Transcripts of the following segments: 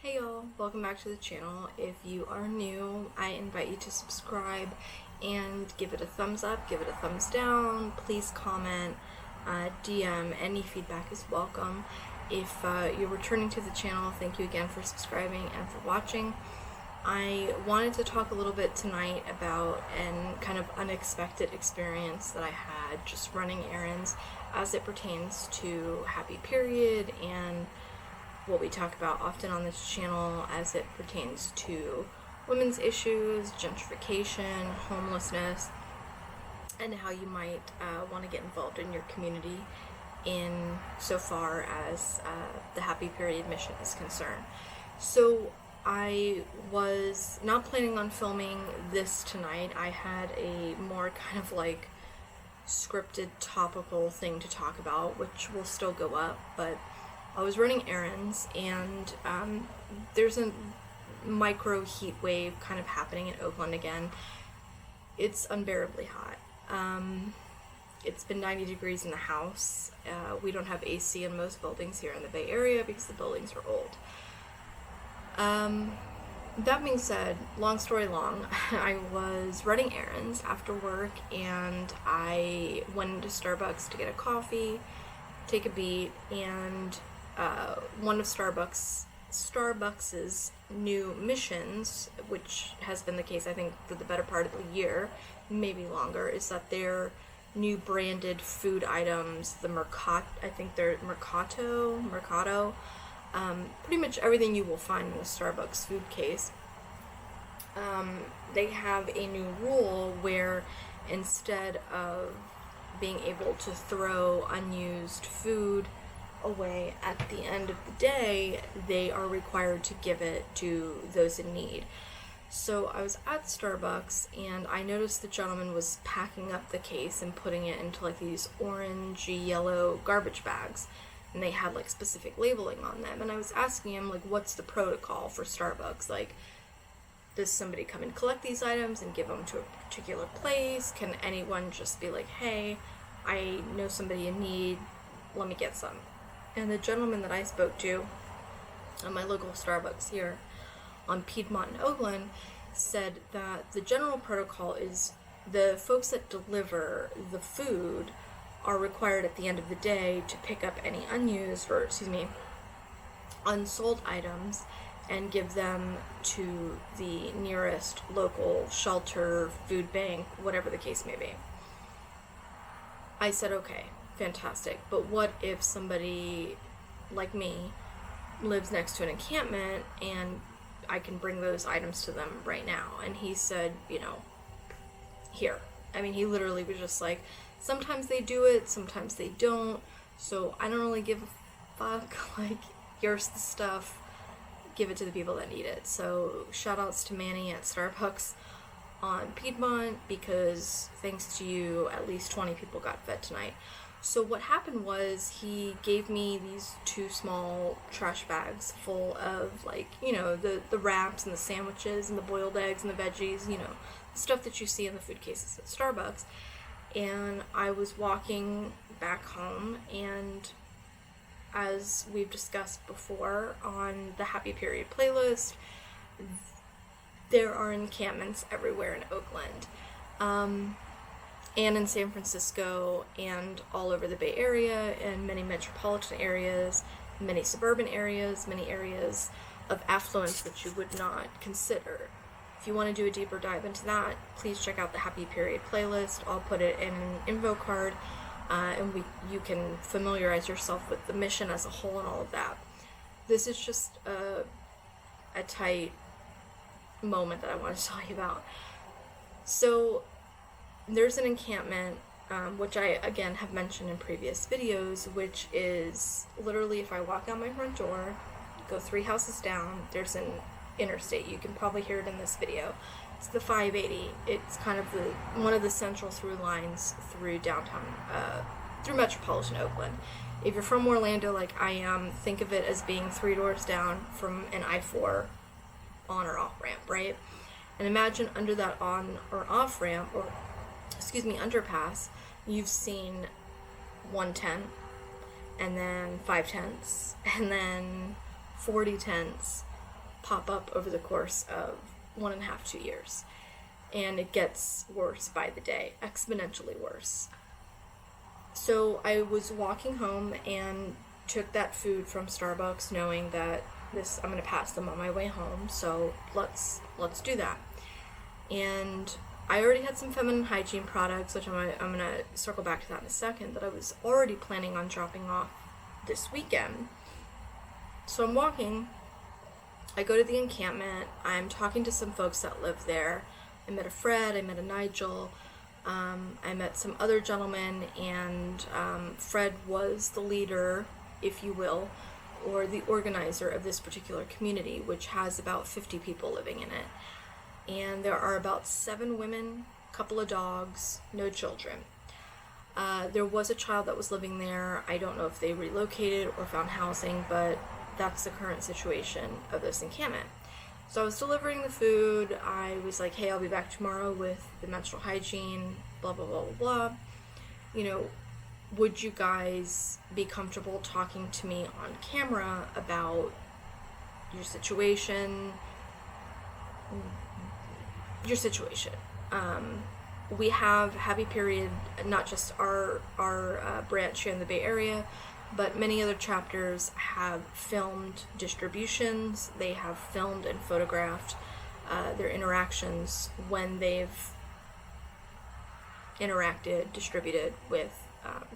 Hey y'all, welcome back to the channel. If you are new, I invite you to subscribe and give it a thumbs up, give it a thumbs down, please comment, DM, any feedback is welcome. If you're returning to the channel, thank you again for subscribing and for watching. I wanted to talk a little bit tonight about an kind of unexpected experience that I had just running errands as it pertains to happy period and what we talk about often on this channel as it pertains to women's issues, gentrification, homelessness, and how you might want to get involved in your community in so far as the happy period mission is concerned. So I was not planning on filming this tonight. I had a more kind of like scripted topical thing to talk about, which will still go up, but I was running errands, and there's a micro heat wave kind of happening in Oakland again. It's unbearably hot. It's been 90 degrees in the house. We don't have AC in most buildings here in the Bay Area because the buildings are old. That being said, long story long, I was running errands after work, and I went into Starbucks to get a coffee, take a beat, and one of Starbucks's new missions, which has been the case I think for the better part of the year, maybe longer, is that their new branded food items, the Mercato, pretty much everything you will find in a Starbucks food case. They have a new rule where instead of being able to throw unused food away at the end of the day, they are required to give it to those in need. So I was at Starbucks, and I noticed the gentleman was packing up the case and putting it into like these orangey yellow garbage bags, and they had like specific labeling on them. And I was asking him, like, what's the protocol for Starbucks? Like, does somebody come and collect these items and give them to a particular place? Can anyone just be like, hey, I know somebody in need, let me get some? And the gentleman that I spoke to at my local Starbucks here on Piedmont in Oakland said that the general protocol is the folks that deliver the food are required at the end of the day to pick up any unsold items and give them to the nearest local shelter, food bank, whatever the case may be. I said, okay, fantastic, but what if somebody like me lives next to an encampment and I can bring those items to them right now? And he said, here. I mean, he literally was just like, sometimes they do it, sometimes they don't, so I don't really give a fuck. Like, here's the stuff, give it to the people that need it. So shout outs to Manny at Starbucks on Piedmont, because thanks to you, at least 20 people got fed tonight. So what happened was he gave me these 2 small trash bags full of, like, the wraps and the sandwiches and the boiled eggs and the veggies, stuff that you see in the food cases at Starbucks. And I was walking back home, and as we've discussed before on the Happy Period playlist, there are encampments everywhere in Oakland, and in San Francisco, and all over the Bay Area, and many metropolitan areas, many suburban areas, many areas of affluence that you would not consider. If you want to do a deeper dive into that, please check out the Happy Period playlist. I'll put it in an info card, and you can familiarize yourself with the mission as a whole and all of that. This is just a tight moment that I want to tell you about. So there's an encampment, which I again have mentioned in previous videos, which is literally, if I walk out my front door, go 3 houses down, there's an interstate. You can probably hear it in this video. It's the 580. It's kind of one of the central through lines through downtown, through metropolitan Oakland. If you're from Orlando like I am, think of it as being 3 doors down from an I-4 on or off ramp, right? And imagine under that on or off ramp, or underpass, you've seen 110, and then 5 tenths, and then 40 tenths, pop up over the course of 1.5, 2 years. And it gets worse by the day, exponentially worse. So I was walking home and took that food from Starbucks, knowing that I'm going to pass them on my way home, so let's do that. And I already had some feminine hygiene products, which I'm going to circle back to that in a second, that I was already planning on dropping off this weekend. So I'm walking, I go to the encampment, I'm talking to some folks that live there. I met a Fred, I met a Nigel, I met some other gentlemen, and Fred was the leader, if you will, or the organizer of this particular community, which has about 50 people living in it. And there are about 7 women, a couple of dogs, no children. There was a child that was living there. I don't know if they relocated or found housing, but that's the current situation of this encampment. So I was delivering the food. I was like, hey, I'll be back tomorrow with the menstrual hygiene, blah, blah, blah, blah, blah. Would you guys be comfortable talking to me on camera about your situation? We have Happy Period, not just our branch here in the Bay Area, but many other chapters have filmed distributions. They have filmed and photographed their interactions when they've distributed with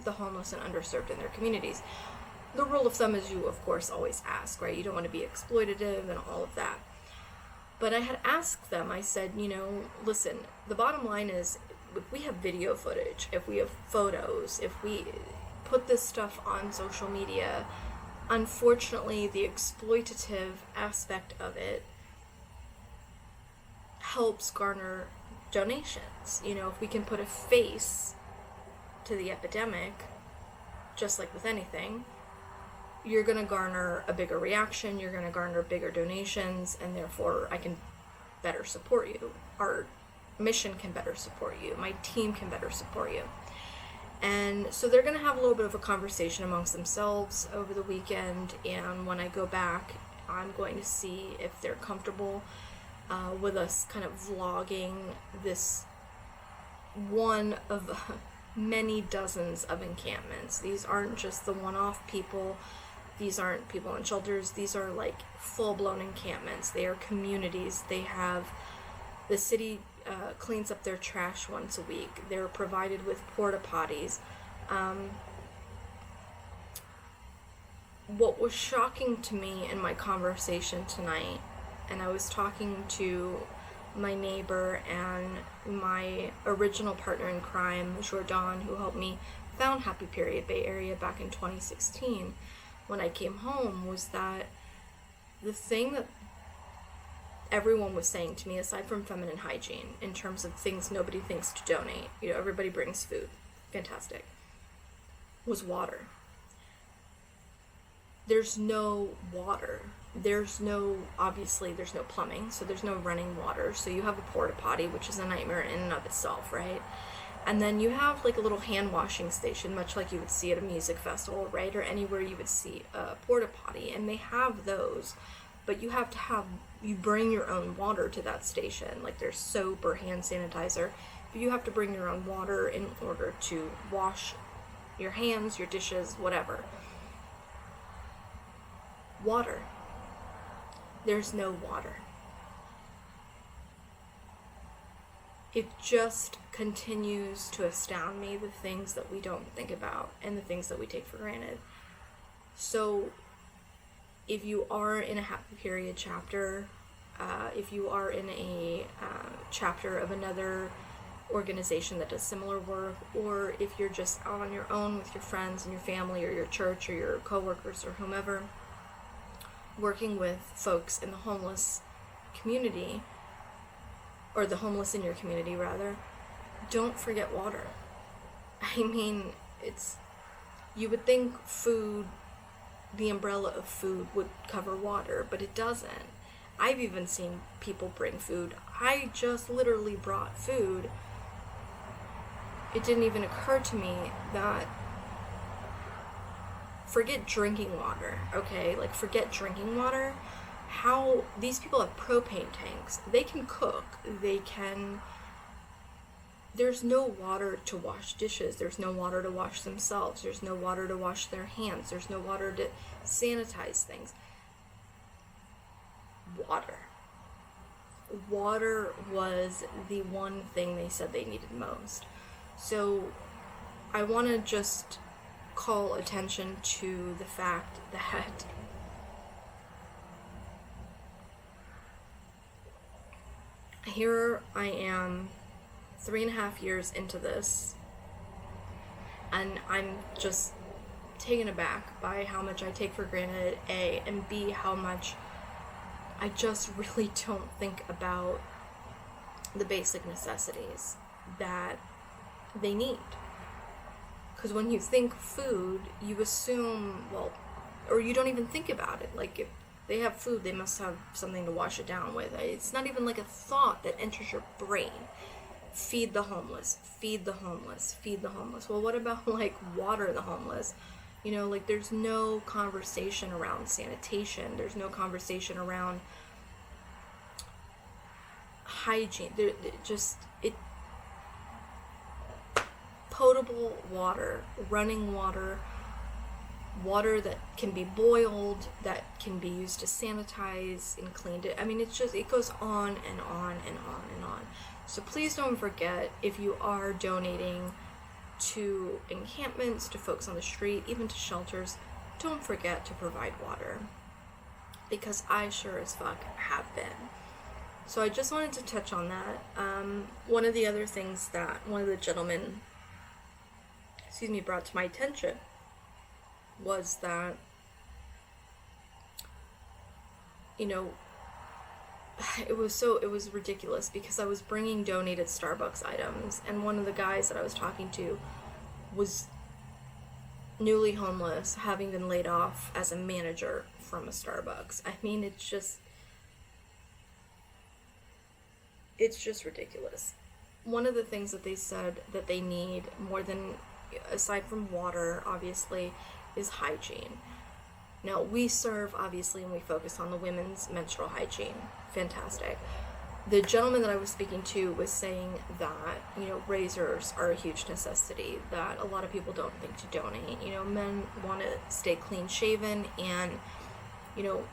the homeless and underserved in their communities. The rule of thumb is you, of course, always ask, right? You don't want to be exploitative and all of that. But I had asked them, I said, listen, the bottom line is, if we have video footage, if we have photos, if we put this stuff on social media, unfortunately, the exploitative aspect of it helps garner donations. If we can put a face to the epidemic, just like with anything, you're going to garner a bigger reaction, you're going to garner bigger donations, and therefore I can better support you. Our mission can better support you. My team can better support you. And so they're going to have a little bit of a conversation amongst themselves over the weekend, and when I go back, I'm going to see if they're comfortable with us kind of vlogging this one of many dozens of encampments. These aren't just the one-off people. These aren't people in shelters. These are like full-blown encampments. They are communities. The city cleans up their trash once a week. They're provided with porta potties. What was shocking to me in my conversation tonight, and I was talking to my neighbor and my original partner in crime, Jordan, who helped me found Happy Period Bay Area back in 2016, when I came home, was that the thing that everyone was saying to me, aside from feminine hygiene, in terms of things nobody thinks to donate, everybody brings food, fantastic, was water. There's no water. Obviously there's no plumbing, so there's no running water, so you have a porta potty, which is a nightmare in and of itself, right? And then you have like a little hand washing station, much like you would see at a music festival, right? Or anywhere you would see a porta potty, and they have those, but you bring your own water to that station. Like there's soap or hand sanitizer, but you have to bring your own water in order to wash your hands, your dishes, whatever. Water. There's no water. It just continues to astound me, the things that we don't think about and the things that we take for granted. So if you are in a Happy Period chapter, if you are in a chapter of another organization that does similar work, or if you're just out on your own with your friends and your family or your church or your coworkers or whomever, working with folks in the homeless community, or the homeless in your community rather, don't forget water. I mean, you would think food, the umbrella of food would cover water, but it doesn't. I've even seen people bring food. I just literally brought food. It didn't even occur to me that, forget drinking water, okay? Like, forget drinking water. how these people have propane tanks. They can cook, there's no water to wash dishes, there's no water to wash themselves, there's no water to wash their hands, there's no water to sanitize things. Water was the one thing they said they needed most. So I want to just call attention to the fact that here I am 3.5 years into this, and I'm just taken aback by how much I take for granted, A, and B, how much I just really don't think about the basic necessities that they need. Because when you think food, you assume, well, or you don't even think about it. Like, if they have food, they must have something to wash it down with. It's not even like a thought that enters your brain. Feed the homeless, feed the homeless, feed the homeless. Well, what about, like, water the homeless? You know, like, there's no conversation around sanitation. There's no conversation around hygiene. Potable water, running water, water that can be boiled, that can be used to sanitize and clean it. I mean, it goes on and on and on and on. So please don't forget, if you are donating to encampments, to folks on the street, even to shelters, don't forget to provide water, because I sure as fuck have been. So I just wanted to touch on that. One of the other things that one of the gentlemen, brought to my attention was that, you know, it was ridiculous, because I was bringing donated Starbucks items, and one of the guys that I was talking to was newly homeless, having been laid off as a manager from a Starbucks. I mean, it's just ridiculous. One of the things that they said that they need more than, aside from water, obviously, is hygiene. Now, we serve, obviously, and we focus on the women's menstrual hygiene. Fantastic. The gentleman that I was speaking to was saying that, you know, razors are a huge necessity, that a lot of people don't think to donate. You know, men want to stay clean shaven, and, you know,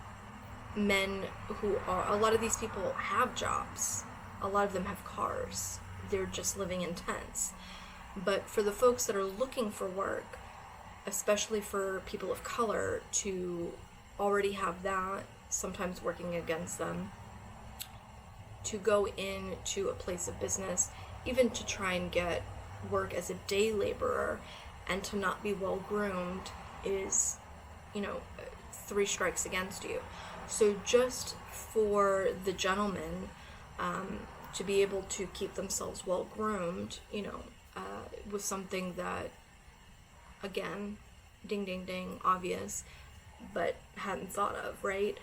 men who are, a lot of these people have jobs. A lot of them have cars. They're just living in tents. But for the folks that are looking for work, especially for people of color, to already have that sometimes working against them, to go into a place of business, even to try and get work as a day laborer, and to not be well groomed is, you know, 3 strikes against you. So just for the gentleman to be able to keep themselves well groomed, you know, was something that, again, ding ding ding, obvious, but hadn't thought of, right?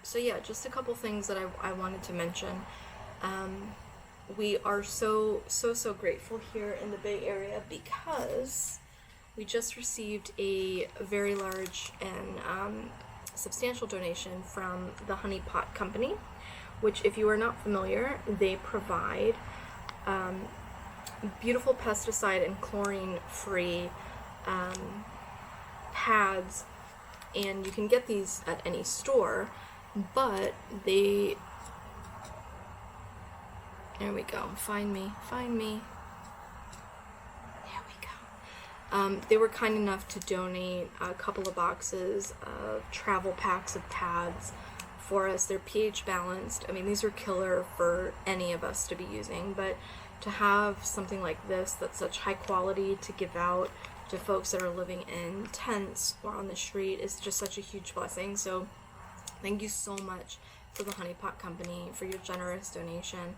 So yeah, just a couple things that I wanted to mention. We are so grateful here in the Bay Area, because we just received a very large and substantial donation from the Honey Pot Company, which, if you are not familiar, they provide beautiful pesticide and chlorine-free pads, and you can get these at any store, but there we go, find me, there we go. They were kind enough to donate a couple of boxes of travel packs of pads for us. They're pH balanced. I mean, these are killer for any of us to be using, but to have something like this that's such high quality to give out to folks that are living in tents or on the street is just such a huge blessing. So thank you so much to the Honey Pot Company for your generous donation.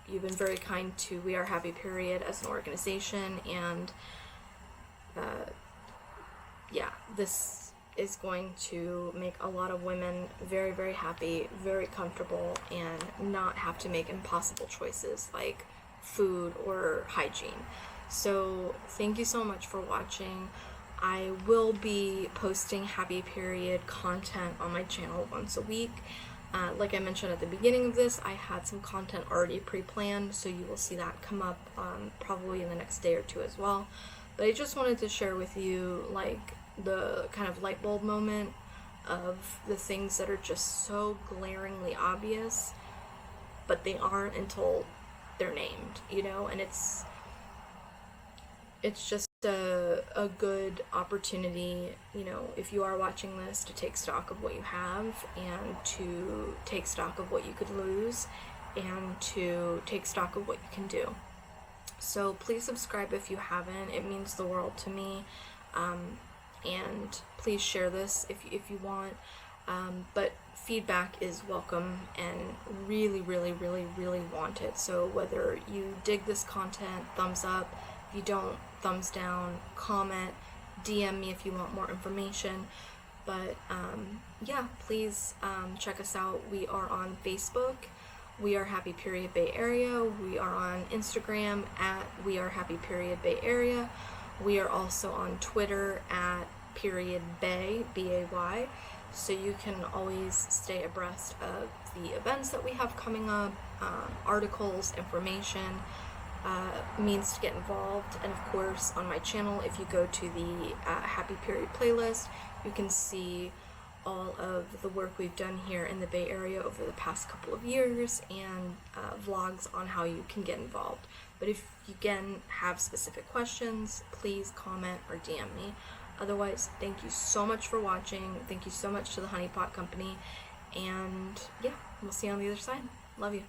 You've been very kind to We Are Happy Period as an organization, and yeah, this is going to make a lot of women very, very happy, very comfortable, and not have to make impossible choices like food or hygiene. So thank you so much for watching. I will be posting happy period content on my channel once a week. Like I mentioned at the beginning of this, I had some content already pre-planned, so you will see that come up probably in the next day or two as well. But I just wanted to share with you like the kind of light bulb moment of the things that are just so glaringly obvious, but they aren't until they're named, you know, and it's just a good opportunity, you know, if you are watching this, to take stock of what you have and to take stock of what you could lose and to take stock of what you can do. So please subscribe if you haven't. It means the world to me. And please share this if you want. But feedback is welcome and really, really, really, really wanted. So whether you dig this content, thumbs up. If you don't, thumbs down, comment, DM me if you want more information. But yeah, please check us out. We are on Facebook. We are Happy Period Bay Area. We are on Instagram at We Are Happy Period Bay Area. We are also on Twitter at Period Bay, B-A-Y. So you can always stay abreast of the events that we have coming up, articles, information, means to get involved. And of course, on my channel, if you go to the Happy Period playlist, you can see all of the work we've done here in the Bay Area over the past couple of years and vlogs on how you can get involved. But if you again have specific questions, please comment or DM me. Otherwise, thank you so much for watching. Thank you so much to the Honey Pot Company. And yeah, we'll see you on the other side. Love you.